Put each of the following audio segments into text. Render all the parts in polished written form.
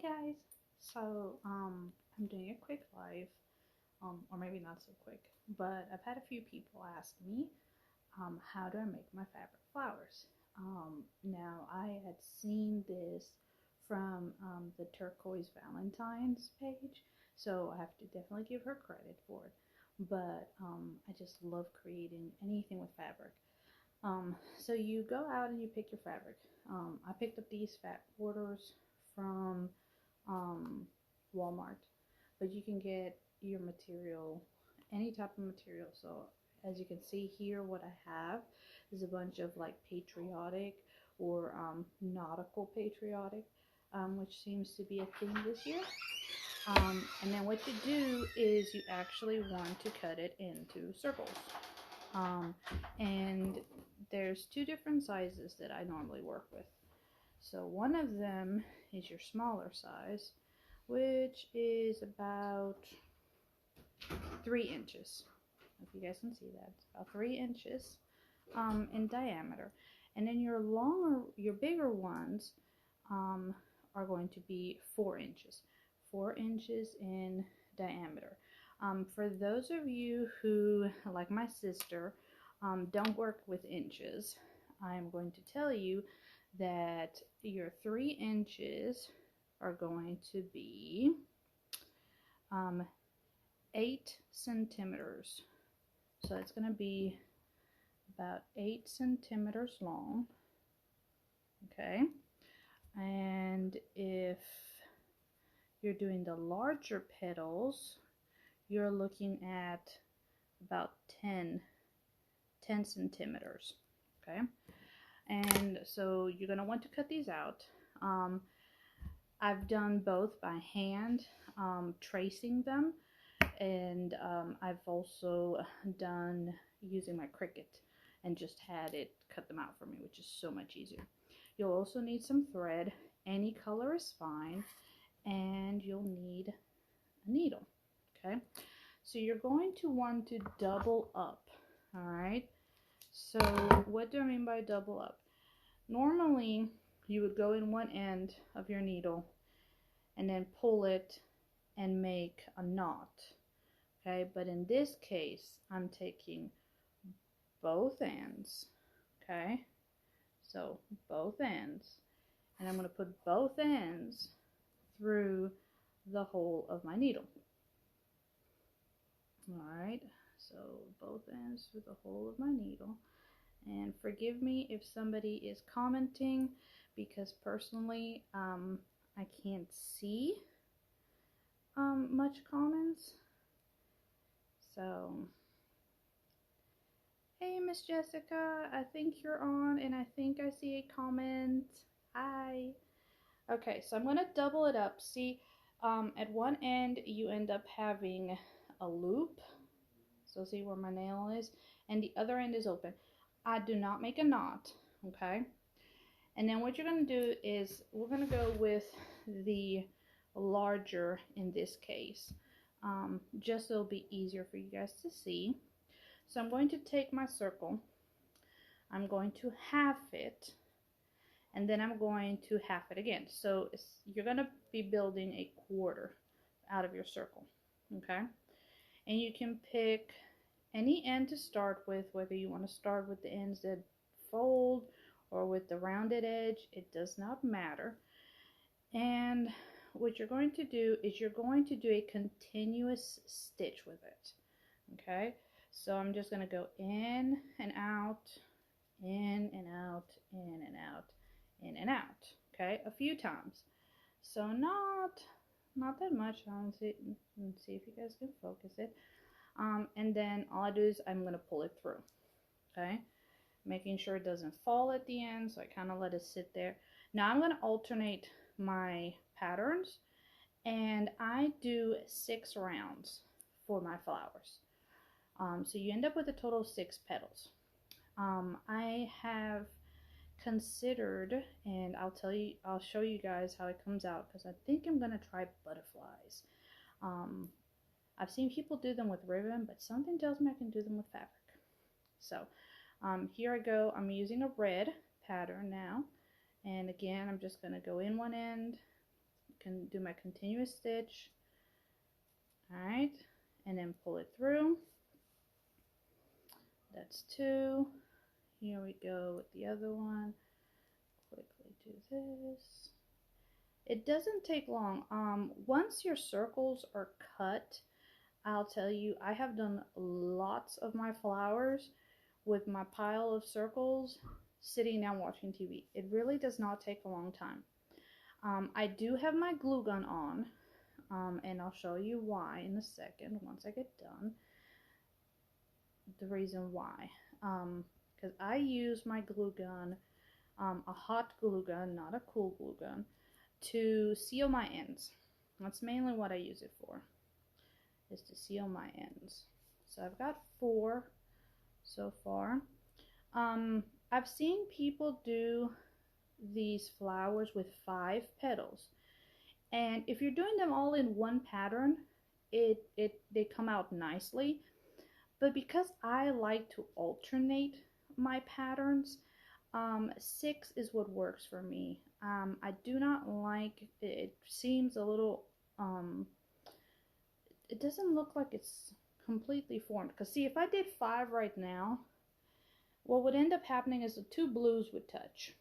guys. I'm doing a quick live, or maybe not so quick, but I've had a few people ask me, how do I make my fabric flowers? Now I had seen this from the Turquoise Valentine's page, so I have to definitely give her credit for it. But I just love creating anything with fabric. So you go out and you pick your fabric. I picked up these fat quarters from Walmart, but you can get your material, any type of material. So as you can see here, what I have is a bunch of like patriotic or nautical patriotic, which seems to be a thing this year. And then what you do is you actually want to cut it into circles. And there's two different sizes that I normally work with. So one of them is your smaller size, which is about 3 inches. If you guys can see that, it's about 3 inches in diameter. And then your bigger ones are going to be 4 inches. 4 inches in diameter. For those of you who, like my sister, don't work with inches, I'm going to tell you that your 3 inches are going to be 8 centimeters. So it's going to be about 8 centimeters long. Okay. And if you're doing the larger petals, you're looking at about 10 centimeters. Okay. And so you're going to want to cut these out. I've done both by hand, tracing them, and I've also done using my Cricut and just had it cut them out for me, which is so much easier. You'll also need some thread. Any color is fine, and you'll need a needle. Okay, so you're going to want to double up. All right, so what do I mean by double up? Normally you would go in one end of your needle and then pull it and make a knot. Okay, but in this case I'm taking both ends. Okay, so both ends, and I'm going to put both ends through the hole of my needle. Alright, so both ends through the hole of my needle. And forgive me if somebody is commenting, because personally I can't see much comments. So, hey Miss Jessica, I think you're on, and I think I see a comment. Hi. Okay, so I'm going to double it up. See, at one end you end up having a loop. So see where my nail is, and the other end is open. I do not make a knot, okay? And then what you're going to do is we're going to go with the larger in this case, just so it'll be easier for you guys to see. So I'm going to take my circle, I'm going to half it, and then I'm going to half it again. So you're going to be building a quarter out of your circle, okay? And you can pick any end to start with, whether you want to start with the ends that fold or with the rounded edge, it does not matter. And what you're going to do is you're going to do a continuous stitch with it. Okay, so I'm just going to go in and out, in and out, in and out, in and out. Okay, a few times. So not that much. Let's see if you guys can focus it. And then all I do is I'm going to pull it through. Okay, making sure it doesn't fall at the end, so I kind of let it sit there. Now I'm going to alternate my patterns, and I do 6 rounds for my flowers. So you end up with a total of 6 petals. I have considered, and I'll show you guys how it comes out, because I think I'm going to try butterflies. I've seen people do them with ribbon, but something tells me I can do them with fabric. So here I go. I'm using a red pattern now, and again I'm just going to go in one end can do my continuous stitch. All right, and then pull it through. That's 2. Here we go with the other one. Quickly do this. It doesn't take long. Once your circles are cut, I'll tell you, I have done lots of my flowers with my pile of circles sitting down watching TV. It really does not take a long time. I do have my glue gun on, and I'll show you why in a second once I get done. The reason why. Because I use my glue gun, a hot glue gun, not a cool glue gun, to seal my ends. That's mainly what I use it for, is to seal my ends. So I've got 4 so far. I've seen people do these flowers with 5 petals, and if you're doing them all in one pattern, they come out nicely. But because I like to alternate my patterns, 6 is what works for me. I do not like, it seems a little, it doesn't look like it's completely formed. Because see, if I did 5 right now, what would end up happening is the 2 blues would touch.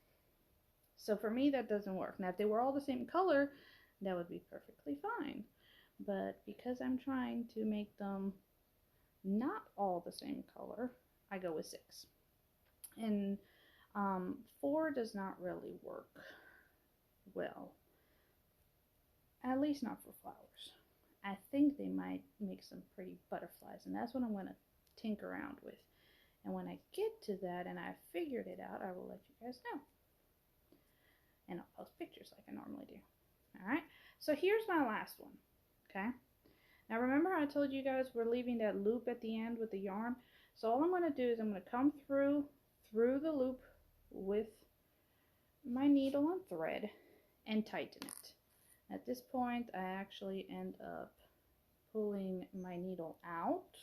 So for me, that doesn't work. Now, if they were all the same color, that would be perfectly fine. But because I'm trying to make them not all the same color, I go with 6. And 4 does not really work well, at least not for flowers. I think they might make some pretty butterflies, and that's what I'm going to tinker around with. And when I get to that and I've figured it out, I will let you guys know. And I'll post pictures like I normally do. Alright, so here's my last one. Okay, now remember I told you guys we're leaving that loop at the end with the yarn. So all I'm going to do is I'm going to come through the loop with my needle and thread and tighten it. At this point, I actually end up pulling my needle out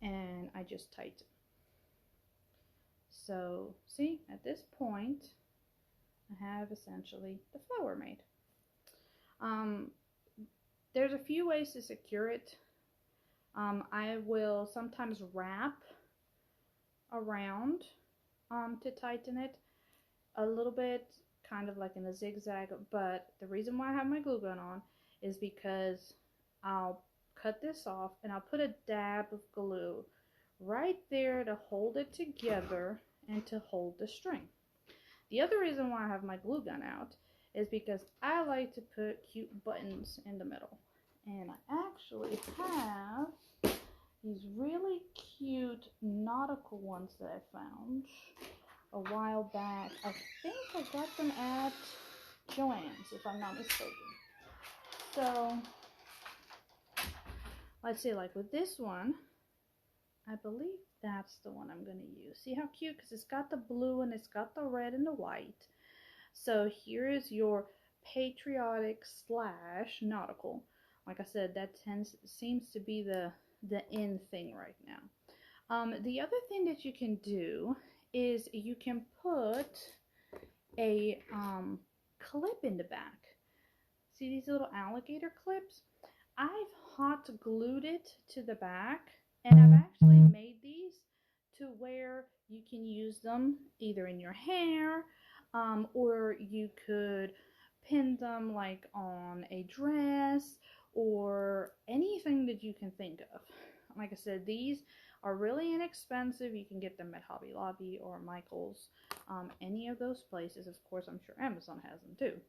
and I just tighten. So see, at this point, I have essentially the flower made. There's a few ways to secure it. I will sometimes wrap around to tighten it a little bit, kind of like in a zigzag, but the reason why I have my glue gun on is because I'll cut this off and I'll put a dab of glue right there to hold it together and to hold the string. The other reason why I have my glue gun out is because I like to put cute buttons in the middle, and I actually have these really cute nautical ones that I found a while back. I think I got them at Joann's, if I'm not mistaken. So let's see, like with this one, I believe that's the one I'm going to use. See how cute? Because it's got the blue and it's got the red and the white. So here is your patriotic / nautical. Like I said, that seems to be the in thing right now. The other thing that you can do is you can put a clip in the back. See these little alligator clips? I've hot glued it to the back, and I've actually made these to where you can use them either in your hair, or you could pin them like on a dress or anything that you can think of. Like I said, these are really inexpensive. You can get them at Hobby Lobby or Michael's, any of those places. Of course, I'm sure Amazon has them too.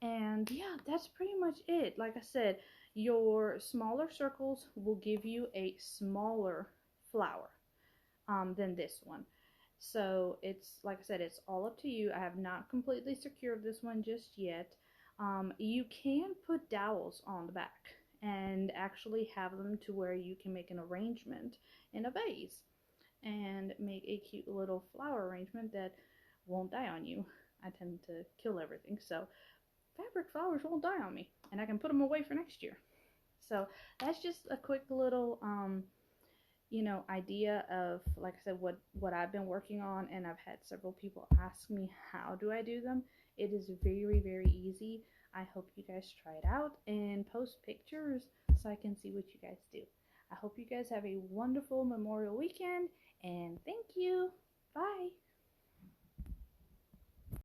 And yeah, that's pretty much it. Like I said, your smaller circles will give you a smaller flower than this one. So it's, like I said, it's all up to you. I have not completely secured this one just yet. You can put dowels on the back and actually have them to where you can make an arrangement in a vase and make a cute little flower arrangement that won't die on you. I tend to kill everything, so fabric flowers won't die on me, and I can put them away for next year. So that's just a quick little idea of, like I said, what I've been working on, and I've had several people ask me how do I do them. It is very, very easy. I hope you guys try it out and post pictures so I can see what you guys do. I hope you guys have a wonderful Memorial weekend, and thank